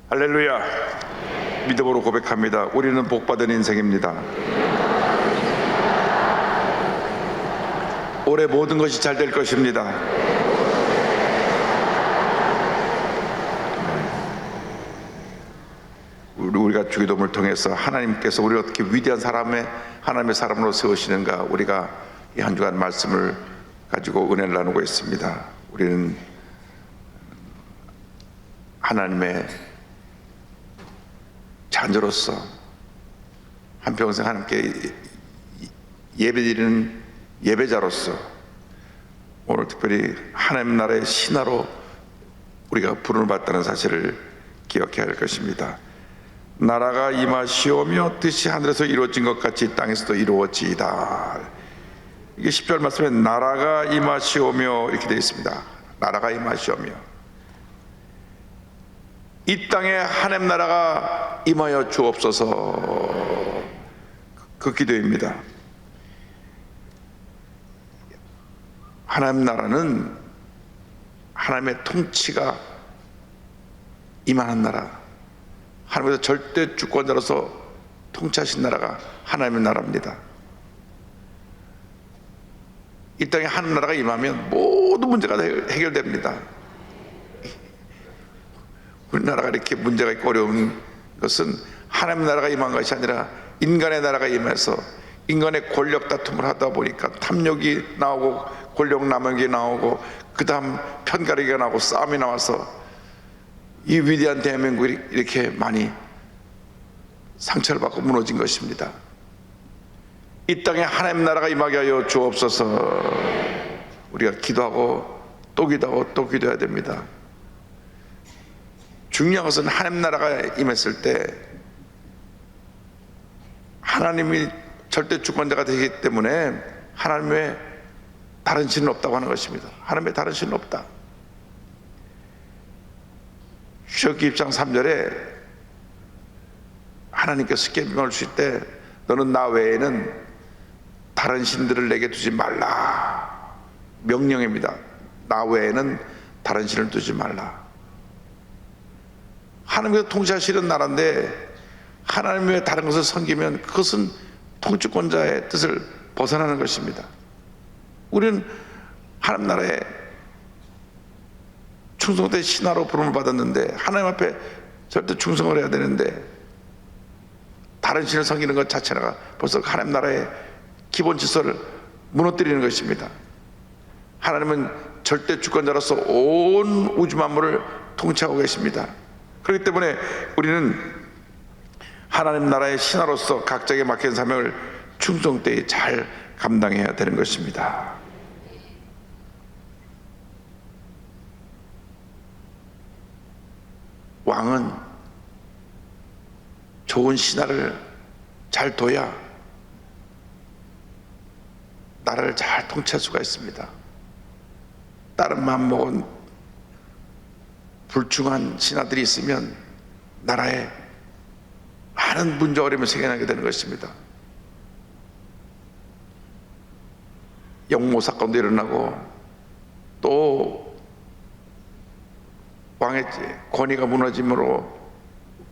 할렐루야. 믿음으로 고백합니다. 우리는 복받은 인생입니다. 올해 모든 것이 잘 될 것입니다. 우리가 주기도문을 통해서 하나님께서 우리를 어떻게 위대한 하나님의 사람으로 세우시는가, 우리가 이 한 주간 말씀을 가지고 은혜를 나누고 있습니다. 우리는 하나님의 자녀로서 한평생 하나님께 예배드리는 예배자로서 오늘 특별히 하나님 나라의 신하로 우리가 부름을 받다는 사실을 기억해야 할 것입니다. 나라가 임하시오며 뜻이 하늘에서 이루어진 것 같이 땅에서도 이루어지이다. 이게 10절 말씀에 나라가 임하시오며 이렇게 되어 있습니다. 나라가 임하시오며, 이 땅에 하나님 나라가 임하여 주옵소서, 그 기도입니다. 하나님 나라는 하나님의 통치가 임하는 나라, 하나님께서 절대 주권자로서 통치하신 나라가 하나님의 나라입니다. 이 땅에 하나님 나라가 임하면 모든 문제가 해결됩니다. 우리나라가 이렇게 문제가 있고 어려운 것은 하나님 나라가 임한 것이 아니라 인간의 나라가 임해서 인간의 권력 다툼을 하다 보니까 탐욕이 나오고 권력 남용이 나오고 그 다음 편가르기가 나오고 싸움이 나와서 이 위대한 대한민국이 이렇게 많이 상처를 받고 무너진 것입니다. 이 땅에 하나님 나라가 임하게 하여 주옵소서. 우리가 기도하고 또 기도하고 또 기도해야 됩니다. 중요한 것은 하나님 나라가 임했을 때 하나님이 절대 주권자가 되기 때문에 하나님 외에 다른 신은 없다고 하는 것입니다. 하나님 외에 다른 신은 없다. 출애굽기 1장 3절에 하나님께서 계명을 주실 때 너는 나 외에는 다른 신들을 내게 두지 말라, 명령입니다. 나 외에는 다른 신을 두지 말라. 하나님께서 통치하시는 나라인데 하나님 외에 다른 것을 섬기면 그것은 통치권자의 뜻을 벗어나는 것입니다. 우리는 하나님 나라에 충성된 신하로 부름을 받았는데 하나님 앞에 절대 충성을 해야 되는데 다른 신을 섬기는 것 자체가 벌써 하나님 나라의 기본 질서를 무너뜨리는 것입니다. 하나님은 절대 주권자로서 온 우주 만물을 통치하고 계십니다. 그렇기 때문에 우리는 하나님 나라의 신하로서 각자에게 맡긴 사명을 충성되이 잘 감당해야 되는 것입니다. 왕은 좋은 신하를 잘 둬야 나라를 잘 통치할 수가 있습니다. 다른 마음먹은 불충한 신하들이 있으면 나라에 많은 문제 어려움이 생겨나게 되는 것입니다. 영모 사건도 일어나고 또 왕의 권위가 무너짐으로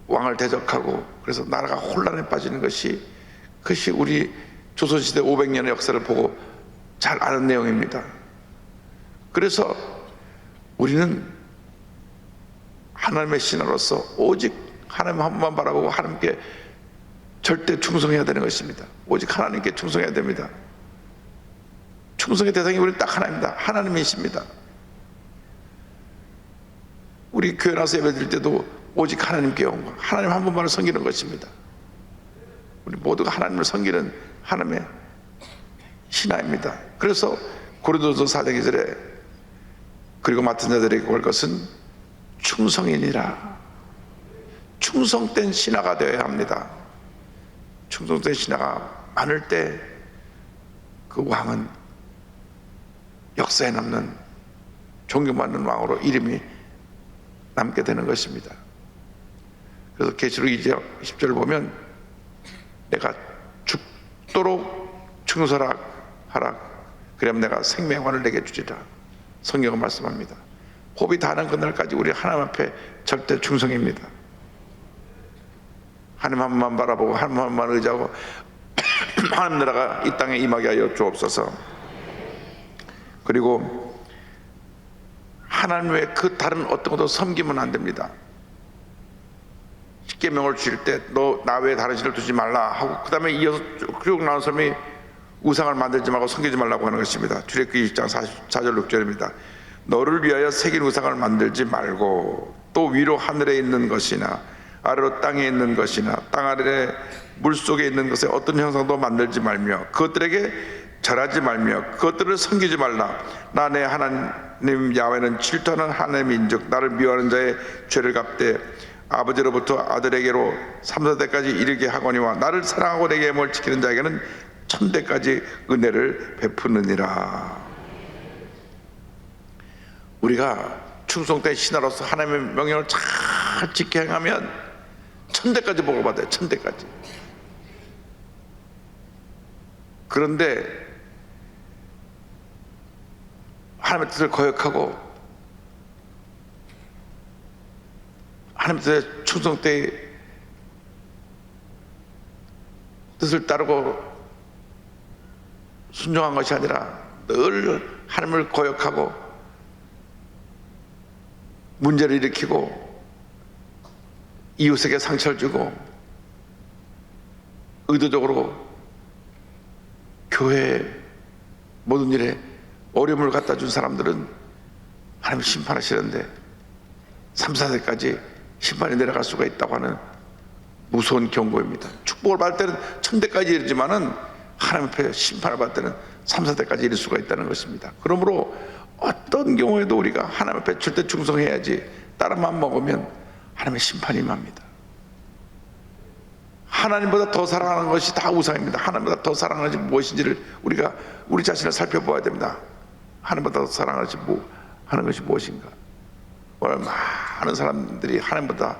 왕을 대적하고 그래서 나라가 혼란에 빠지는 것이 우리 조선시대 500년의 역사를 보고 잘 아는 내용입니다. 그래서 우리는 하나님의 신하로서 오직 하나님 한 분만 바라보고 하나님께 절대 충성해야 되는 것입니다. 오직 하나님께 충성해야 됩니다. 충성의 대상이 우리는 딱 하나입니다. 하나님이십니다. 우리 교회 나서 예배 드릴 때도 오직 하나님께 영광, 하나님 한 분만을 섬기는 것입니다. 우리 모두가 하나님을 섬기는 하나님의 신하입니다. 그래서 고린도서 4장 2절에 그리고 맡은 자들에게 올 것은 충성이니라. 충성된 신하가 되어야 합니다. 충성된 신하가 많을 때 그 왕은 역사에 남는 존경받는 왕으로 이름이 남게 되는 것입니다. 그래서 계시록 2장 10절을 보면 내가 죽도록 충성하라, 그러면 내가 생명관을 내게 주리라. 성경은 말씀합니다. 호흡이 다하는 그날까지 우리 하나님 앞에 절대 충성입니다. 하나님 한 번만 바라보고 하나님 한 번만 의지하고 하나님 나라가 이 땅에 임하게 하여 주옵소서. 그리고 하나님 외에 그 다른 어떤 것도 섬기면 안 됩니다. 십계명을 주실 때 너 나 외에 다른 신을 두지 말라 하고 그 다음에 이어서 쭉 나온 사람이 우상을 만들지 말고 섬기지 말라고 하는 것입니다. 출애굽기 20장 4절 6절입니다. 너를 위하여 새긴 우상을 만들지 말고 또 위로 하늘에 있는 것이나 아래로 땅에 있는 것이나 땅 아래 물속에 있는 것에 어떤 형상도 만들지 말며 그것들에게 절하지 말며 그것들을 섬기지 말라. 나 내 하나님 야훼는 질투하는 하나님인즉 나를 미워하는 자의 죄를 갚되 아버지로부터 아들에게로 3, 4대까지 이르게 하거니와 나를 사랑하고 내 계명을 지키는 자에게는 1000대까지 은혜를 베푸느니라. 우리가 충성된 신하로서 하나님의 명령을 잘 지켜 행하면 1000대까지 복을 받아요. 1000대까지. 그런데 하나님의 뜻을 거역하고 하나님의 뜻에 충성되이 뜻을 따르고 순종한 것이 아니라 늘 하나님을 거역하고 문제를 일으키고 이웃에게 상처를 주고 의도적으로 교회 모든 일에 어려움을 갖다 준 사람들은 하나님 심판하시는데 3, 4대까지 심판이 내려갈 수가 있다고 하는 무서운 경고입니다. 축복을 받을 때는 1000대까지 이르지만은 하나님 앞에 심판을 받을 때는 3, 4대까지 이를 수가 있다는 것입니다. 그러므로 어떤 경우에도 우리가 하나님 앞에 절대 충성해야지 따라만 먹으면 하나님의 심판이 임합니다. 하나님보다 더 사랑하는 것이 다 우상입니다. 하나님보다 더 사랑하는 것이 무엇인지를 우리가 우리 자신을 살펴보아야 됩니다. 하나님보다 더 사랑하는 것이 무엇인가? 오늘 많은 사람들이 하나님보다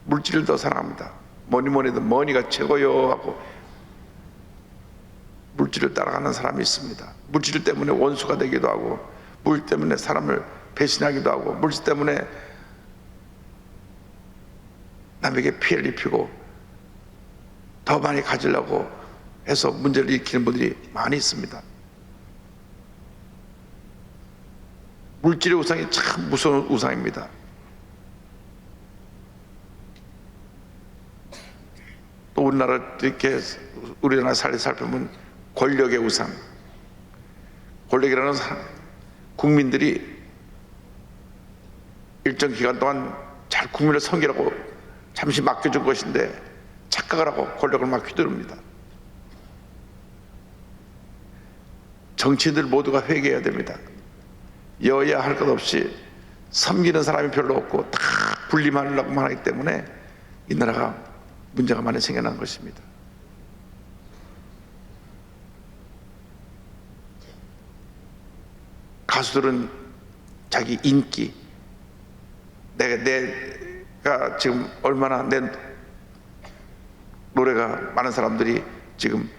물질을 더 사랑합니다. 뭐니 해도 머니가 최고요 하고 물질을 따라가는 사람이 있습니다. 물질 때문에 원수가 되기도 하고 물 때문에 사람을 배신하기도 하고 물질 때문에 남에게 피해를 입히고 더 많이 가지려고 해서 문제를 일으키는 분들이 많이 있습니다. 물질의 우상이 참 무서운 우상입니다. 또 우리나라 살펴보면 권력의 우상, 권력이라는 국민들이 일정 기간 동안 잘 국민을 섬기라고 잠시 맡겨준 것인데 착각을 하고 권력을 막 휘두릅니다. 정치인들 모두가 회개해야 됩니다. 여야 할 것 없이 섬기는 사람이 별로 없고 다 분리하려고만 하기 때문에 이 나라가 문제가 많이 생겨난 것입니다. 가수들은 자기 인기, 내가 지금 얼마나 내 노래가 많은 사람들이 지금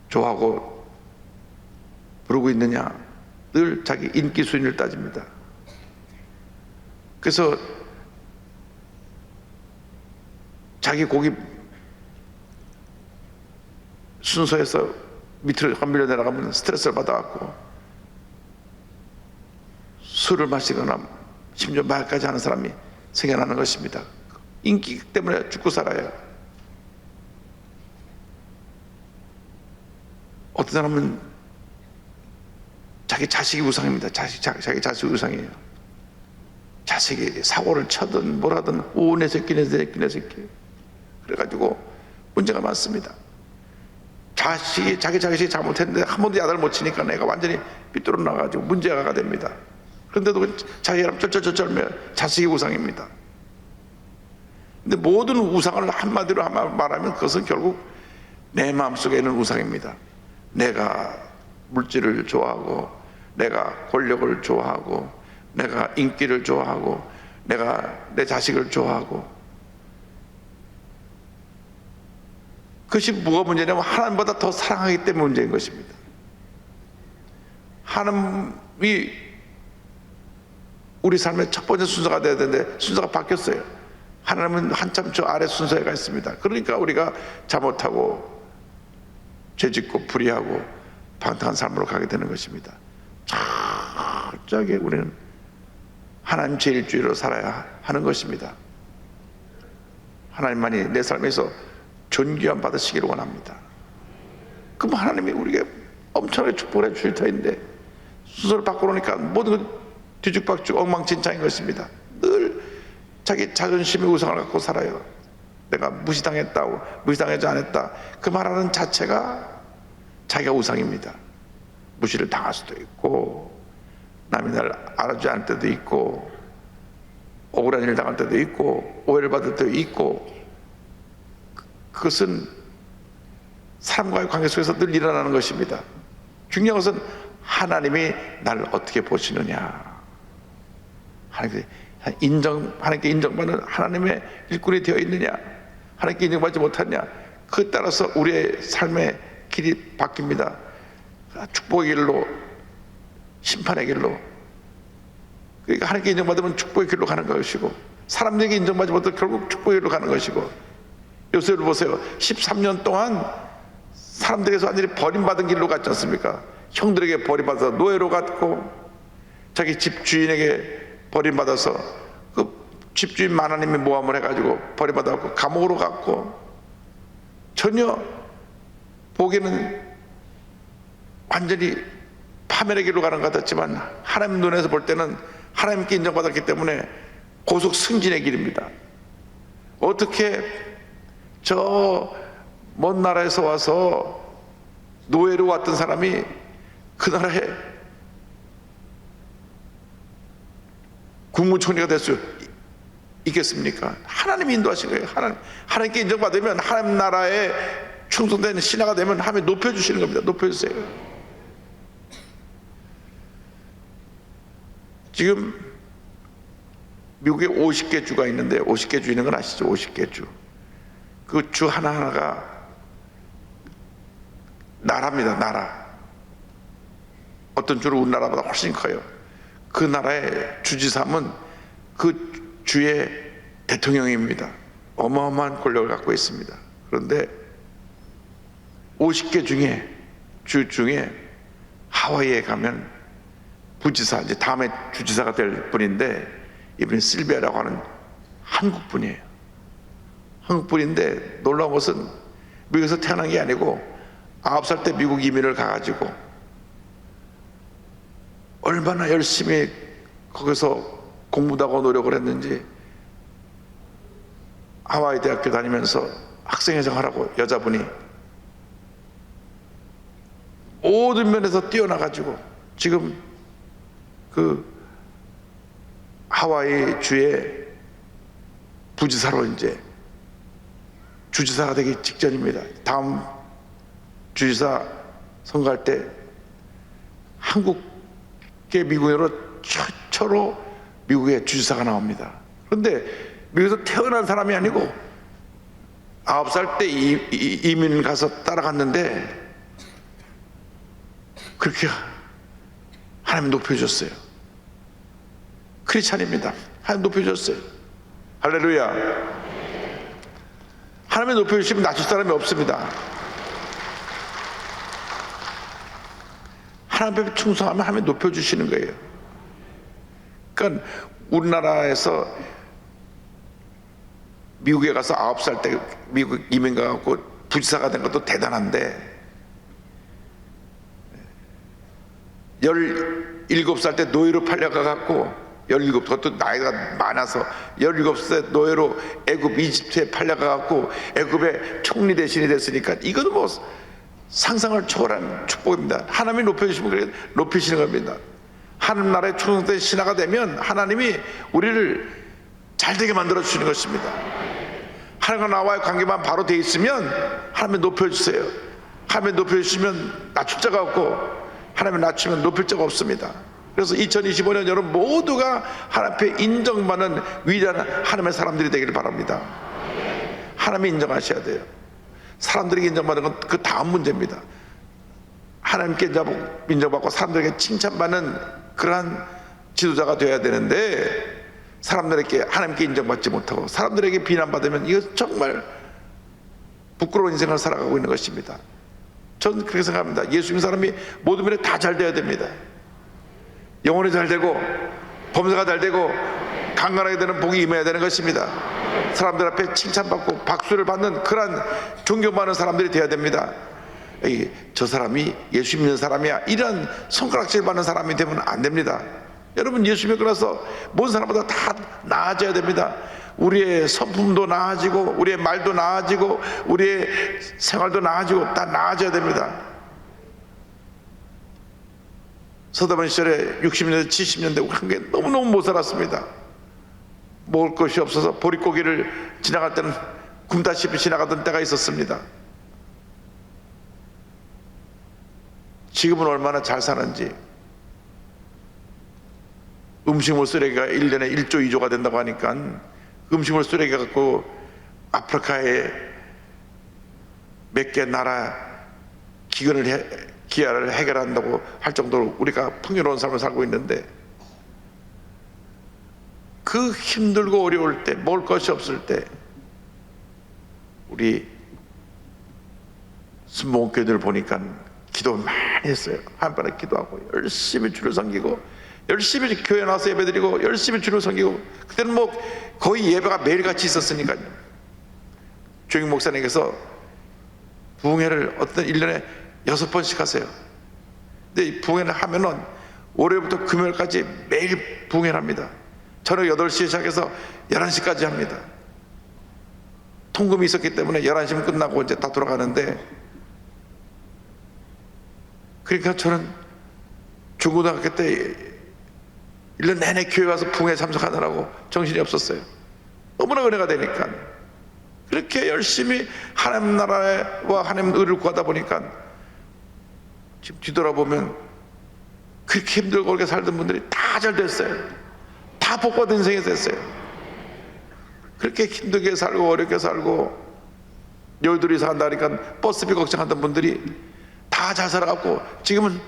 좋아하고 부르고 있느냐, 늘 자기 인기 순위를 따집니다. 그래서 자기 곡이 순서에서 밑으로 밀려 내려가면 스트레스를 받아갖고 술을 마시거나 심지어 말까지 하는 사람이 생겨나는 것입니다. 인기 때문에 죽고 살아요. 어떤 사람은 자기 자식이 우상입니다. 자기 자식이 우상이에요. 자식이 사고를 쳐든 뭐라든 오 내 새끼 내 새끼 내 새끼 그래가지고 문제가 많습니다. 자기 자식이 잘못했는데 한 번도 야단을 못 치니까 내가 완전히 삐뚤어 나가지고 문제가 됩니다. 그런데도 자기가 쩔쩔쩔쩔며 자식이 우상입니다. 근데 모든 우상을 한마디로 말하면 그것은 결국 내 마음속에 있는 우상입니다. 내가 물질을 좋아하고 내가 권력을 좋아하고 내가 인기를 좋아하고 내가 내 자식을 좋아하고 그것이 뭐가 문제냐면 하나님보다 더 사랑하기 때문에 문제인 것입니다. 하나님이 우리 삶의 첫 번째 순서가 되어야 되는데 순서가 바뀌었어요. 하나님은 한참 저 아래 순서에 가 있습니다. 그러니까 우리가 잘못하고 죄짓고 불의하고 방탕한 삶으로 가게 되는 것입니다. 철저하게 우리는 하나님 제1주의로 살아야 하는 것입니다. 하나님만이 내 삶에서 존귀함 받으시기를 원합니다. 그럼 하나님이 우리에게 엄청나게 축복을 해 주실 터인데 순서를 바꿔놓으니까 모든 건 뒤죽박죽 엉망진창인 것입니다. 늘 자기 자존심의 우상을 갖고 살아요. 내가 무시당했다고, 무시당하지 않았다, 그 말하는 자체가 자기가 우상입니다. 무시를 당할 수도 있고, 남이 날 알아주지 않을 때도 있고, 억울한 일을 당할 때도 있고, 오해를 받을 때도 있고, 그것은 사람과의 관계 속에서 늘 일어나는 것입니다. 중요한 것은 하나님이 나를 어떻게 보시느냐, 하나님께 인정받는 하나님의 일꾼이 되어 있느냐, 하나님께 인정받지 못하느냐, 그에 따라서 우리의 삶의 길이 바뀝니다. 축복의 길로, 심판의 길로. 그러니까 하나님께 인정받으면 축복의 길로 가는 것이고, 사람들에게 인정받지 못하면 결국 축복의 길로 가는 것이고. 요셉을 보세요. 13년 동안 사람들에게서 완전히 버림받은 길로 갔지 않습니까? 형들에게 버림받아서 노예로 갔고, 자기 집주인에게 버림받아서 그 집주인 마나님이 모함을 해가지고 버림받아갖고 감옥으로 갔고, 전혀 보기에는 완전히 파멸의 길로 가는 것 같았지만 하나님 눈에서 볼 때는 하나님께 인정받았기 때문에 고속 승진의 길입니다. 어떻게 저 먼 나라에서 와서 노예로 왔던 사람이 그 나라에 국무총리가 될 수 있겠습니까? 하나님이 인도하신 거예요. 하나님께 인정받으면, 하나님 나라에 충성된 신하가 되면 하나님이 높여주시는 겁니다. 높여주세요. 지금 미국에 50개 주가 있는데, 50개 주 있는 건 아시죠? 50개 주. 그 주 하나하나가 나라입니다. 나라. 어떤 주는 우리나라보다 훨씬 커요. 그 나라의 주지사는 그 주의 대통령입니다. 어마어마한 권력을 갖고 있습니다. 그런데 50개 중에, 주 중에 하와이에 가면 부지사, 이제 다음에 주지사가 될 분인데, 이분이 실비아라고 하는 한국 분이에요. 한국 분인데 놀라운 것은 미국에서 태어난 게 아니고 9살 때 미국 이민을 가가지고 얼마나 열심히 거기서 공부도 하고 노력을 했는지, 하와이 대학교 다니면서 학생회장 하라고 여자분이 모든 면에서 뛰어나가지고 지금 그 하와이 주의 부지사로 이제 주지사가 되기 직전입니다. 다음 주지사 선거할 때 한국계 미국인으로 최초로 미국의 주지사가 나옵니다. 그런데 미국에서 태어난 사람이 아니고 9살 때 이민 가서 따라갔는데 그렇게 하나님 높여줬어요. 크리스찬입니다. 하나님 높여줬어요. 할렐루야. 하나님이 높여주시면 낮출 사람이 없습니다. 하나님 앞에 충성하면 하나님이 높여주시는 거예요. 그러니까 우리나라에서 미국에 가서 9살 때 미국 이민 가고 부지사가 된 것도 대단한데, 17살 때 노예로 팔려가갖고, 17, 그것도 나이가 많아서 17세 노예로 애굽 이집트에 팔려가갖고 애굽의 총리 대신이 됐으니까 이것도 뭐 상상을 초월한 축복입니다. 하나님이 높여주시면 그래 높이시는 겁니다. 하나님 나라의 충성된 신하가 되면 하나님이 우리를 잘되게 만들어 주시는 것입니다. 하나님과 나와의 관계만 바로 돼 있으면 하나님이 높여주세요. 하나님이 높여주시면 낮출 자가 없고, 하나님이 낮추면 높일 자가 없습니다. 그래서 2025년 여러분 모두가 하나님 앞에 인정받는 위대한 하나님의 사람들이 되기를 바랍니다. 하나님이 인정하셔야 돼요. 사람들에게 인정받는 건 그 다음 문제입니다. 하나님께 인정받고 사람들에게 칭찬받는 그러한 지도자가 되어야 되는데, 사람들에게 하나님께 인정받지 못하고 사람들에게 비난받으면 이거 정말 부끄러운 인생을 살아가고 있는 것입니다. 저는 그렇게 생각합니다. 예수 믿는 사람이 모든 면에 다 잘 돼야 됩니다. 영혼이 잘 되고 범사가 잘 되고 강건하게 되는 복이 임해야 되는 것입니다. 사람들 앞에 칭찬받고 박수를 받는 그러한 존경받는 사람들이 되어야 됩니다. 저 사람이 예수 믿는 사람이야, 이런 손가락질 받는 사람이 되면 안 됩니다. 여러분, 예수 믿고 나서 모든 사람보다 다 나아져야 됩니다. 우리의 성품도 나아지고 우리의 말도 나아지고 우리의 생활도 나아지고 다 나아져야 됩니다. 서대문 시절에 60년대 70년대 한국에 너무너무 못 살았습니다. 먹을 것이 없어서 보릿고기를 지나갈 때는 굶다시피 지나가던 때가 있었습니다. 지금은 얼마나 잘 사는지. 음식물 쓰레기가 1년에 1조 2조가 된다고 하니까 음식물 쓰레기 갖고 아프리카에 몇 개 나라 기아를 해결한다고 할 정도로 우리가 풍요로운 삶을 살고 있는데, 그 힘들고 어려울 때, 먹을 것이 없을 때 우리 순복음교회들 보니까 기도 많이 했어요. 한번에 기도하고 열심히 주를 섬기고 열심히 교회 나와서 예배드리고 열심히 주를 섬기고, 그때는 뭐 거의 예배가 매일같이 있었으니까요. 조영 목사님께서 부흥회를 어떤 1년에 6번씩 하세요. 근데 이 부흥회를 하면은 월요일부터 금요일까지 매일 부흥회를 합니다. 저녁 8시에 시작해서 11시까지 합니다. 통금이 있었기 때문에 11시면 끝나고 이제 다 돌아가는데, 그러니까 저는 중고등학교 때 1년 내내 교회 가서 부흥회 참석하느라고 정신이 없었어요. 너무나 은혜가 되니까. 그렇게 열심히 하나님 나라와 하나님 의를 구하다 보니까 지금 뒤돌아보면 그렇게 힘들고 그렇게 살던 분들이 다 잘 됐어요. 다 복받은 인생이 됐어요. 그렇게 힘들게 살고 어렵게 살고 여의도에 산다니까 버스비 걱정하던 분들이 다 잘 살아갖고 지금은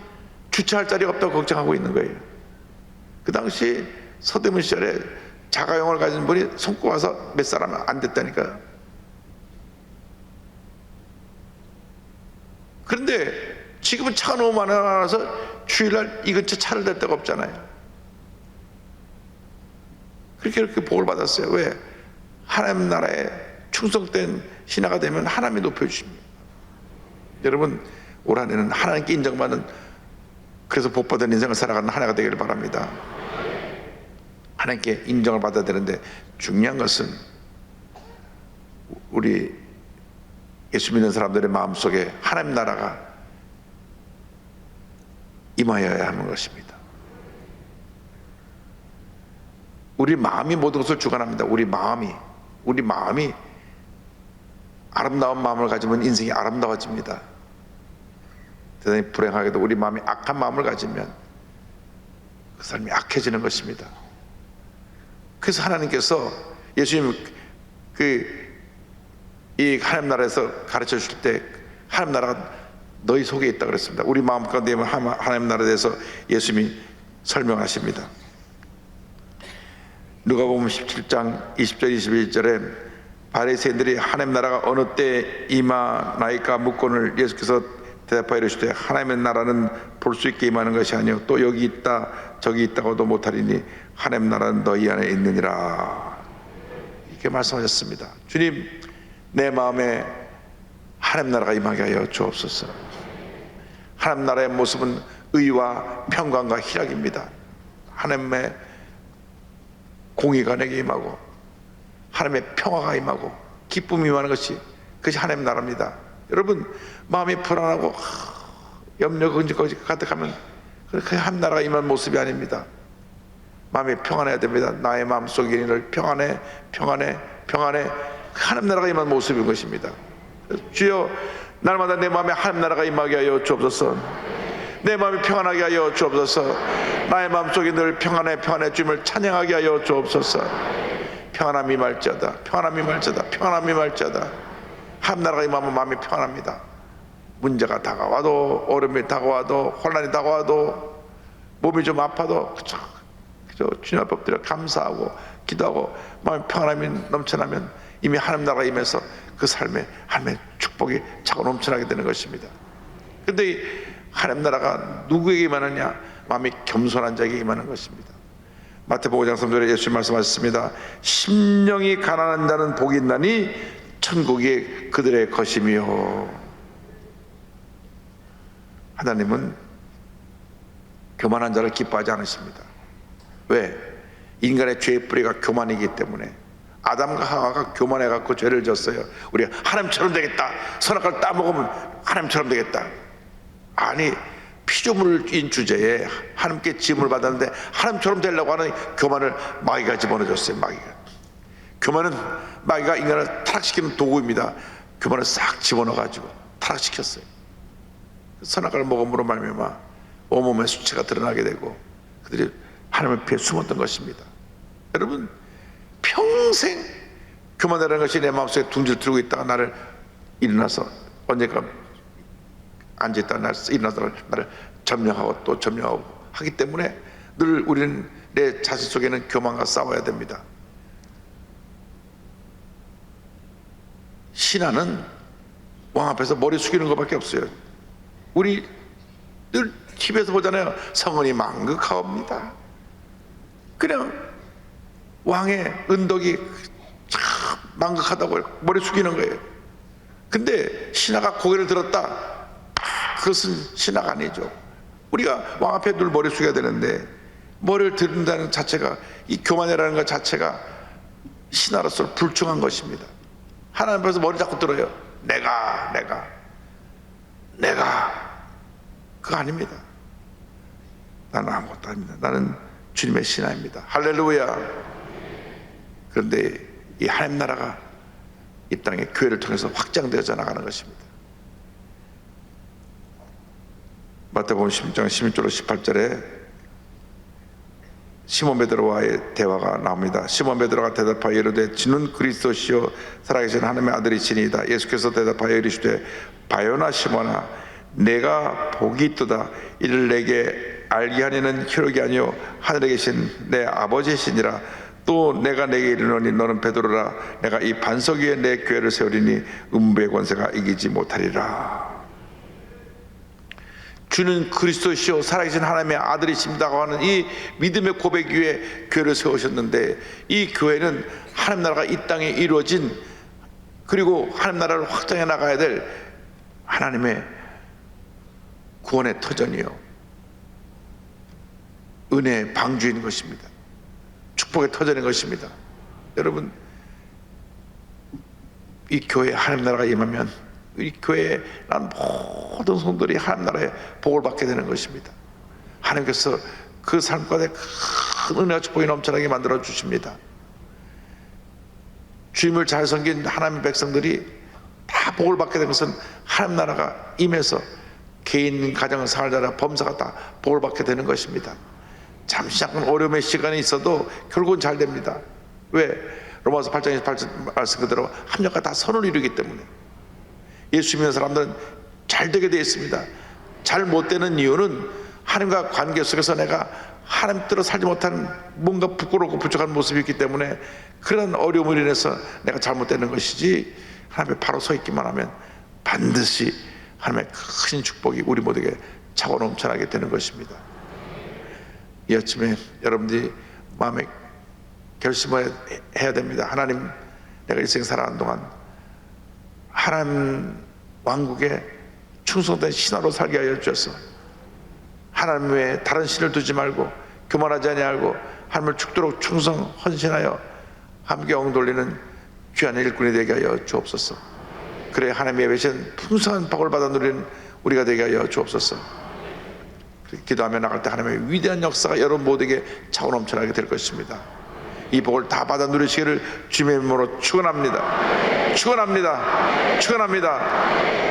주차할 자리가 없다고 걱정하고 있는 거예요. 그 당시 서대문 시절에 자가용을 가진 분이 손꼽아서 몇 사람 안 됐다니까요. 그런데 지금은 차가 너무 많아서 주일날 이 근처 차를 댈 데가 없잖아요. 그렇게 복을 받았어요. 왜? 하나님 나라에 충성된 신하가 되면 하나님이 높여주십니다. 여러분, 올 한해는 하나님께 인정받는, 그래서 복받은 인생을 살아가는 한 해가 되기를 바랍니다. 하나님께 인정을 받아야 되는데, 중요한 것은 우리 예수 믿는 사람들의 마음속에 하나님 나라가 임하여야 하는 것입니다. 우리 마음이 모든 것을 주관합니다. 우리 마음이 아름다운 마음을 가지면 인생이 아름다워집니다. 대단히 불행하게도 우리 마음이 악한 마음을 가지면 그 삶이 악해지는 것입니다. 그래서 하나님께서 예수님 이 하나님 나라에서 가르쳐 주실 때 하나님 나라가 너희 속에 있다 그랬습니다. 우리 마음 가운데 하나님 나라에 대해서 예수님이 설명하십니다. 누가복음 17장 20절 21절에 바리새인들이 하나님 나라가 어느 때 임하나이까 묻거늘 예수께서 대답하여 이르시되 하나님의 나라는 볼 수 있게 임하는 것이 아니요 또 여기 있다 저기 있다고도 못하리니 하나님 나라는 너희 안에 있느니라, 이렇게 말씀하셨습니다. 주님, 내 마음에 하나님 나라가 임하게 하여 주옵소서. 하나님 나라의 모습은 의와 평강과 희락입니다. 하나님의 공의가 내게 임하고 하나님의 평화가 임하고 기쁨이 임하는 것이, 그것이 하나님 나라입니다. 여러분, 마음이 불안하고 염려 근심까지 가득하면 그렇게 하나님 나라가 임한 모습이 아닙니다. 마음이 평안해야 됩니다. 나의 마음속에 있는 평안해 하나님 나라가 임한 모습인 것입니다. 주여, 날마다 내 마음에 하나님 나라가 임하게 하여 주옵소서. 내 마음이 평안하게 하여 주옵소서. 나의 마음속에 늘 평안해 주님을 찬양하게 하여 주옵소서. 평안함이 임할지어다. 하나님 나라가 임하면 마음이 평안합니다. 문제가 다가와도, 어려움이 다가와도, 혼란이 다가와도, 몸이 좀 아파도 그저 주님 앞에 엎드려 감사하고 기도하고 마음의 평안함이 넘쳐나면 이미 하나님 나라가 임해서 그 삶에 하나님의 축복이 차고 넘쳐나게 되는 것입니다. 그런데 이 하나님 나라가 누구에게 임하느냐? 마음이 겸손한 자에게 임하는 것입니다. 마태복음 5장 3절에 예수님 말씀하셨습니다. 심령이 가난한 자는 복이 있나니 천국이 그들의 것이며. 하나님은 교만한 자를 기뻐하지 않으십니다. 왜? 인간의 죄의 뿌리가 교만이기 때문에. 아담과 하와가 교만해갖고 죄를 졌어요. 우리가 하나님처럼 되겠다, 선악과를 따먹으면 하나님처럼 되겠다. 아니, 피조물인 주제에 하나님께 지음을 받았는데 하나님처럼 되려고 하는 교만을 마귀가 집어넣어줬어요. 교만은 마귀가 인간을 타락시키는 도구입니다. 교만을 싹 집어넣어가지고 타락시켰어요. 선악과를 먹음으로 말미암아 온몸의 수치가 드러나게 되고 그들이 하나님의 피해 숨었던 것입니다. 여러분, 평생 교만이라는 것이 내 마음속에 둥지를 들고 있다가 나를 일어나서 언젠가 앉아있다가 나를 일어나서 나를 점령하고 또 점령하고 하기 때문에 늘 우리는 내 자신 속에는 교만과 싸워야 됩니다. 신하는 왕 앞에서 머리 숙이는 것밖에 없어요. 우리 늘 TV에서 보잖아요. 성은이 망극하옵니다. 그냥 왕의 은덕이 참 망극하다고 머리 숙이는 거예요. 근데 신하가 고개를 들었다, 그것은 신하가 아니죠. 우리가 왕 앞에 늘 머리 숙여야 되는데 머리를 들는다는 자체가, 이 교만이라는 것 자체가 신하로서 불충한 것입니다. 하나님 앞에서 머리 자꾸 들어요. 내가 그거 아닙니다. 나는 아무것도 아닙니다. 나는 주님의 신하입니다. 할렐루야. 그런데 이 하나님 나라가 이 땅에 교회를 통해서 확장되어져 나가는 것입니다. 마태복음 16장 16절로 18절에 시몬 베드로와의 대화가 나옵니다. 시몬 베드로가 대답하여 이르되 주는 그리스도시요 살아계신 하나님의 아들이시니이다. 예수께서 대답하여 이르시되 바요나 시몬아, 내가 복이 있도다. 이를 내게 알게 하니는 혈육이 아니요 하늘에 계신 내 아버지시니라. 또 내가 내게 이르노니 너는 베드로라. 내가 이 반석 위에 내 교회를 세우리니 음부의 권세가 이기지 못하리라. 주는 그리스도시요 살아계신 하나님의 아들이십니다고 하는 이 믿음의 고백 위에 교회를 세우셨는데, 이 교회는 하나님 나라가 이 땅에 이루어진, 그리고 하나님 나라를 확장해 나가야 될 하나님의 구원의 터전이요 은혜의 방주인 것입니다. 축복의 터전인 것입니다. 여러분, 이 교회에 하나님 나라가 임하면 이 교회에 난 모든 성도들이 하나님 나라에 복을 받게 되는 것입니다. 하나님께서 그 삶 가운데 큰 은혜와 축복이 넘쳐나게 만들어 주십니다. 주님을 잘 섬긴 하나님의 백성들이 다 복을 받게 된 것은 하나님 나라가 임해서 개인 가정을 살다가 범사가 다 복을 받게 되는 것입니다. 잠시 잠깐 어려움의 시간이 있어도 결국은 잘 됩니다. 왜? 로마서 8장 28절 말씀 그대로 합력과 다 선을 이루기 때문에. 예수 믿는 사람들은 잘 되게 되어 있습니다. 잘 못 되는 이유는 하나님과 관계 속에서 내가 하나님 뜻대로 살지 못하는 뭔가 부끄럽고 부족한 모습이 있기 때문에 그런 어려움을 인해서 내가 잘못되는 것이지, 하나님 앞에 바로 서 있기만 하면 반드시 하나님의 큰 축복이 우리 모두에게 차고 넘쳐나게 되는 것입니다. 이 아침에 여러분들이 마음에 결심을 해야 됩니다. 하나님, 내가 일생 살아가는 동안 하나님 왕국에 충성된 신하로 살게 하여 주셔서 하나님 외에 다른 신을 두지 말고 교만하지 아니하고 하나님을 죽도록 충성 헌신하여 함께 엉돌리는 귀한 일꾼이 되게 하여 주옵소서. 그래 하나님의 배신 풍성한 복을 받아 누리는 우리가 되게 하여 주옵소서. 기도하며 나갈 때 하나님의 위대한 역사가 여러분 모두에게 차고 넘쳐나게 될 것입니다. 이 복을 다 받아 누리시기를 주님의 이름으로 축원합니다. 축원합니다. 축원합니다.